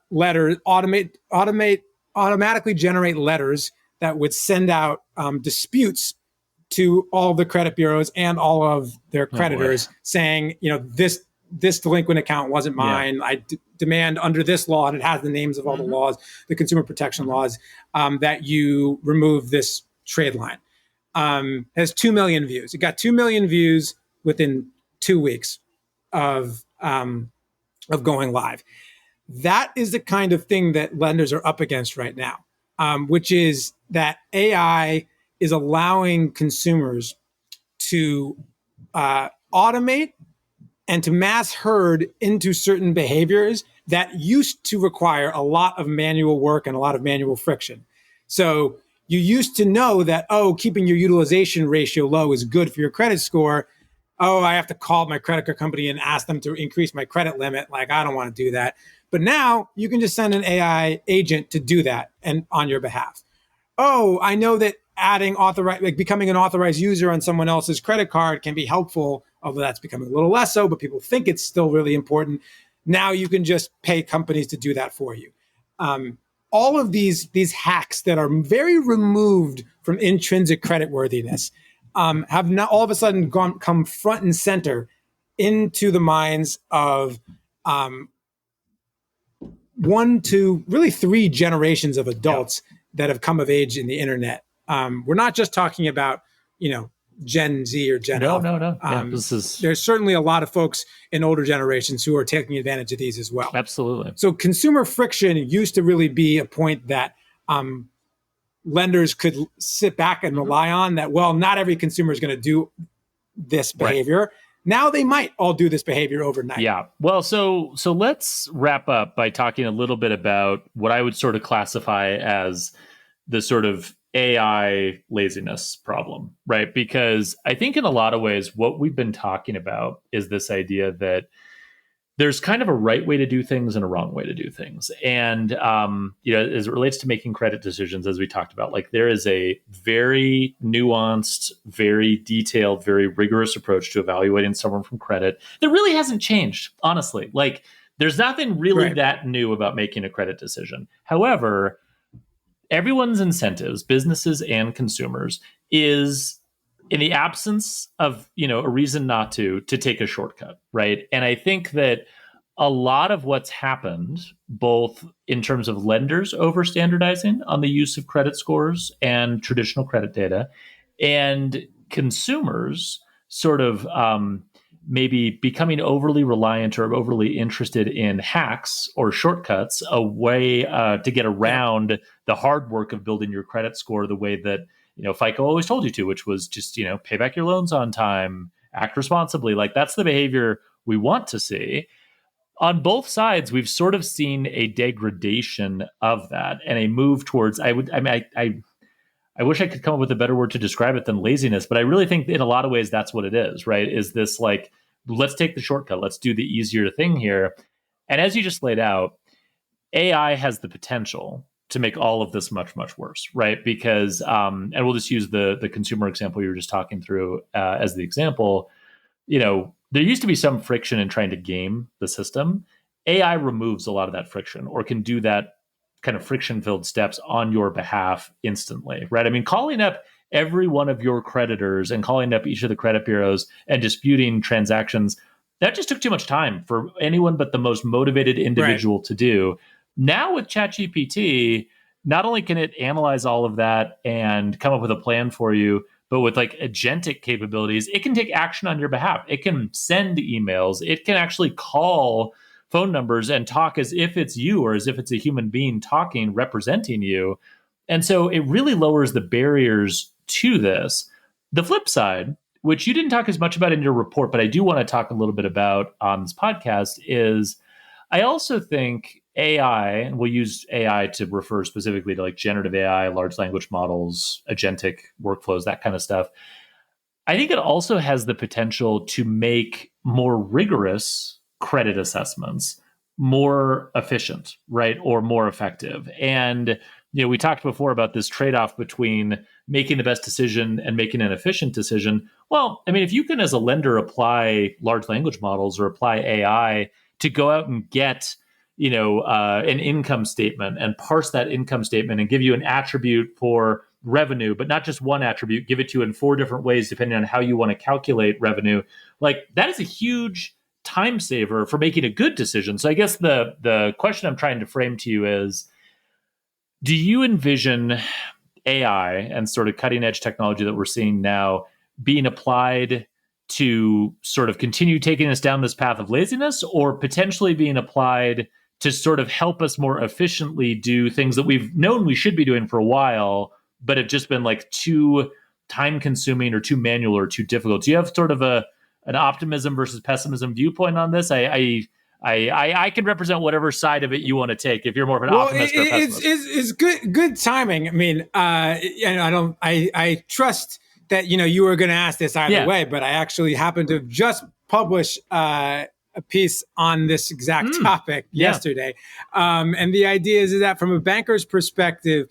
letters, automatically generate letters that would send out disputes to all the credit bureaus and all of their creditors, saying, this delinquent account wasn't mine. Yeah. I demand under this law, and it has the names of all the laws, the consumer protection laws, that you remove this trade line. Has 2 million views. It got 2 million views within 2 weeks of going live. That is the kind of thing that lenders are up against right now, which is that AI is allowing consumers to automate and to mass herd into certain behaviors that used to require a lot of manual work and a lot of manual friction. So you used to know that, keeping your utilization ratio low is good for your credit score. I have to call my credit card company and ask them to increase my credit limit. Like, I don't want to do that. But now you can just send an AI agent to do that and on your behalf. I know that becoming an authorized user on someone else's credit card can be helpful, although that's becoming a little less so, but people think it's still really important. Now you can just pay companies to do that for you. All of these hacks that are very removed from intrinsic creditworthiness have now all of a sudden come front and center into the minds of 1 to really 3 generations of adults that have come of age in the internet. We're not just talking about, Gen Z or Gen Alpha. No. There's certainly a lot of folks in older generations who are taking advantage of these as well. Absolutely. So consumer friction used to really be a point that lenders could sit back and rely on, that, not every consumer is going to do this behavior. Right. Now they might all do this behavior overnight. Yeah. Well, so let's wrap up by talking a little bit about what I would sort of classify as the sort of AI laziness problem, right? Because I think in a lot of ways, what we've been talking about is this idea that there's kind of a right way to do things and a wrong way to do things. And, as it relates to making credit decisions, as we talked about, like, there is a very nuanced, very detailed, very rigorous approach to evaluating someone from credit that really hasn't changed, honestly. Like, there's nothing really that new about making a credit decision. However, everyone's incentives, businesses and consumers, is in the absence of, a reason not to take a shortcut, right? And I think that a lot of what's happened, both in terms of lenders over-standardizing on the use of credit scores and traditional credit data, and consumers sort of maybe becoming overly reliant or overly interested in hacks or shortcuts, a way to get around the hard work of building your credit score the way that FICO always told you to, which was just, pay back your loans on time, act responsibly. Like, that's the behavior we want to see. On both sides, we've sort of seen a degradation of that and a move towards, I wish I could come up with a better word to describe it than laziness, but I really think in a lot of ways that's what it is, right? Is this like, let's take the shortcut, let's do the easier thing here. And as you just laid out, AI has the potential to make all of this much, much worse, right? Because, and we'll just use the consumer example you were just talking through as the example. There used to be some friction in trying to game the system. AI removes a lot of that friction, or can do that kind of friction-filled steps on your behalf instantly, right? I mean, calling up every one of your creditors and calling up each of the credit bureaus and disputing transactions, that just took too much time for anyone but the most motivated individual to do. Now with ChatGPT, not only can it analyze all of that and come up with a plan for you, but with like agentic capabilities, it can take action on your behalf. It can send emails. It can actually call phone numbers and talk as if it's you or as if it's a human being talking, representing you. And so it really lowers the barriers to this. The flip side, which you didn't talk as much about in your report, but I do want to talk a little bit about on this podcast, is I also think AI, and we'll use AI to refer specifically to like generative AI, large language models, agentic workflows, that kind of stuff. I think it also has the potential to make more rigorous credit assessments more efficient, right? Or more effective. And, we talked before about this trade-off between making the best decision and making an efficient decision. Well, I mean, if you can, as a lender, apply large language models or apply AI to go out and get an income statement and parse that income statement and give you an attribute for revenue, but not just one attribute, give it to you in 4 different ways, depending on how you want to calculate revenue. Like, that is a huge time saver for making a good decision. So I guess the question I'm trying to frame to you is, do you envision AI and sort of cutting edge technology that we're seeing now being applied to sort of continue taking us down this path of laziness, or potentially being applied to sort of help us more efficiently do things that we've known we should be doing for a while, but have just been like too time consuming or too manual or too difficult? Do you have sort of an optimism versus pessimism viewpoint on this? I can represent whatever side of it you want to take. If you're more of an optimist or a pessimist, it's good timing. I mean, I trust that you were going to ask this either way, but I actually happened to just publish a piece on this exact topic yesterday, and the idea is that from a banker's perspective,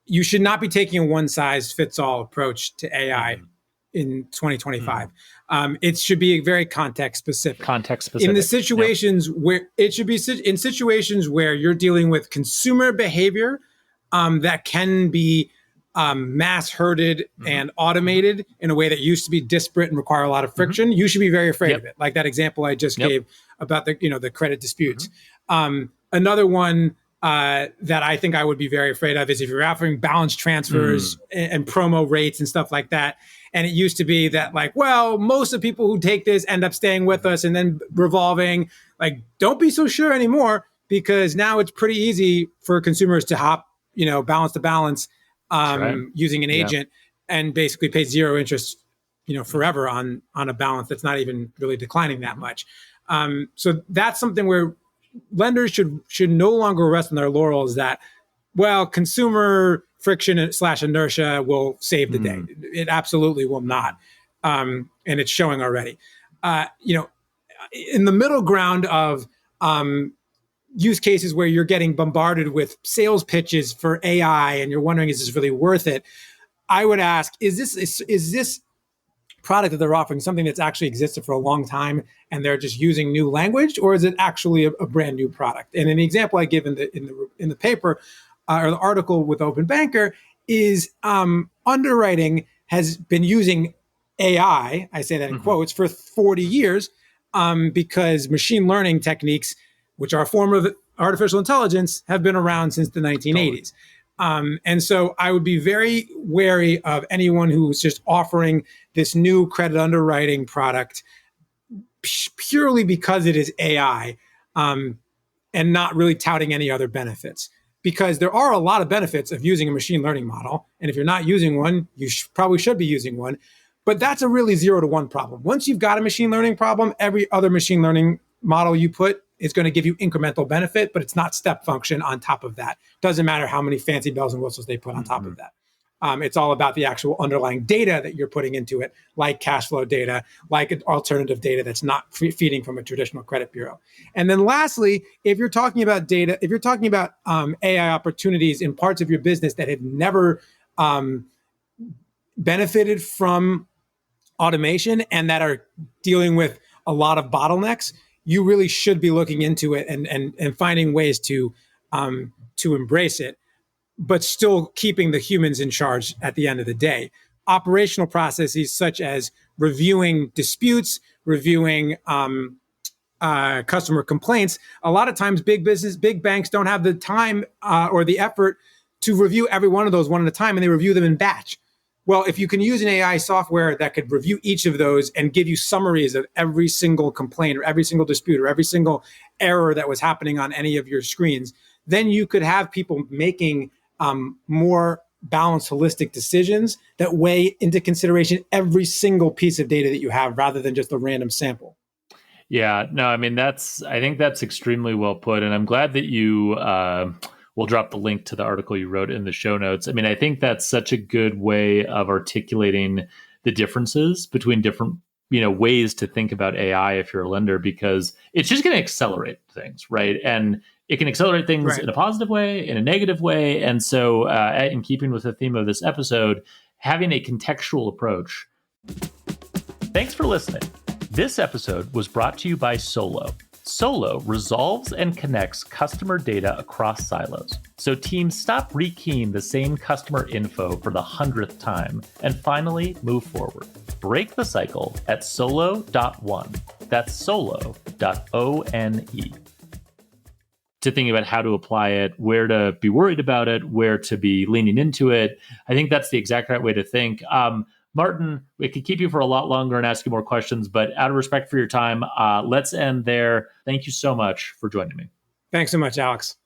you should not be taking a one-size-fits-all approach to AI in 2025. It should be very context specific. In the situations where it should be in situations where you're dealing with consumer behavior that can be mass herded and automated in a way that used to be disparate and require a lot of friction, you should be very afraid of it. Like that example I just gave about the credit disputes. Another one that I think I would be very afraid of is if you're offering balance transfers and promo rates and stuff like that. And it used to be that like, well, most of the people who take this end up staying with us and then revolving. Like, don't be so sure anymore, because now it's pretty easy for consumers to hop, balance to balance using an agent and basically pay zero interest, forever on a balance that's not even really declining that much. So that's something where lenders should no longer rest on their laurels that, well, consumer friction / inertia will save the day. It absolutely will not. And it's showing already. In the middle ground of use cases where you're getting bombarded with sales pitches for AI and you're wondering, is this really worth it? I would ask, is this product that they're offering something that's actually existed for a long time and they're just using new language, or is it actually a brand new product? And an example I give in the paper or the article with Open Banker is underwriting has been using AI, I say that in quotes, for 40 years because machine learning techniques, which are a form of artificial intelligence, have been around since the 1980s. And so I would be very wary of anyone who's just offering this new credit underwriting product purely because it is AI and not really touting any other benefits. Because there are a lot of benefits of using a machine learning model. And if you're not using one, you probably should be using one. But that's a really 0 to 1 problem. Once you've got a machine learning problem, every other machine learning model you put is going to give you incremental benefit, but it's not step function on top of that. Doesn't matter how many fancy bells and whistles they put on top of that. It's all about the actual underlying data that you're putting into it, like cash flow data, like alternative data that's not feeding from a traditional credit bureau. And then lastly, if you're talking about data, if you're talking about AI opportunities in parts of your business that have never benefited from automation and that are dealing with a lot of bottlenecks, you really should be looking into it and finding ways to to embrace it, but still keeping the humans in charge at the end of the day. Operational processes such as reviewing disputes, reviewing customer complaints. A lot of times big banks don't have the time or the effort to review every one of those one at a time, and they review them in batch. Well, if you can use an AI software that could review each of those and give you summaries of every single complaint or every single dispute or every single error that was happening on any of your screens, then you could have people making more balanced, holistic decisions that weigh into consideration every single piece of data that you have rather than just a random sample. Yeah, no, I mean, I think that's extremely well put. And I'm glad that you will drop the link to the article you wrote in the show notes. I mean, I think that's such a good way of articulating the differences between different, ways to think about AI if you're a lender, because it's just going to accelerate things, right? And it can accelerate things in a positive way, in a negative way. And so in keeping with the theme of this episode, having a contextual approach. Thanks for listening. This episode was brought to you by Solo. Solo resolves and connects customer data across silos, so teams stop rekeying the same customer info for the 100th time and finally move forward. Break the cycle at solo.one. That's solo.one. To think about how to apply it, where to be worried about it, where to be leaning into it. I think that's the exact right way to think. Martin, we could keep you for a lot longer and ask you more questions, but out of respect for your time, let's end there. Thank you so much for joining me. Thanks so much, Alex.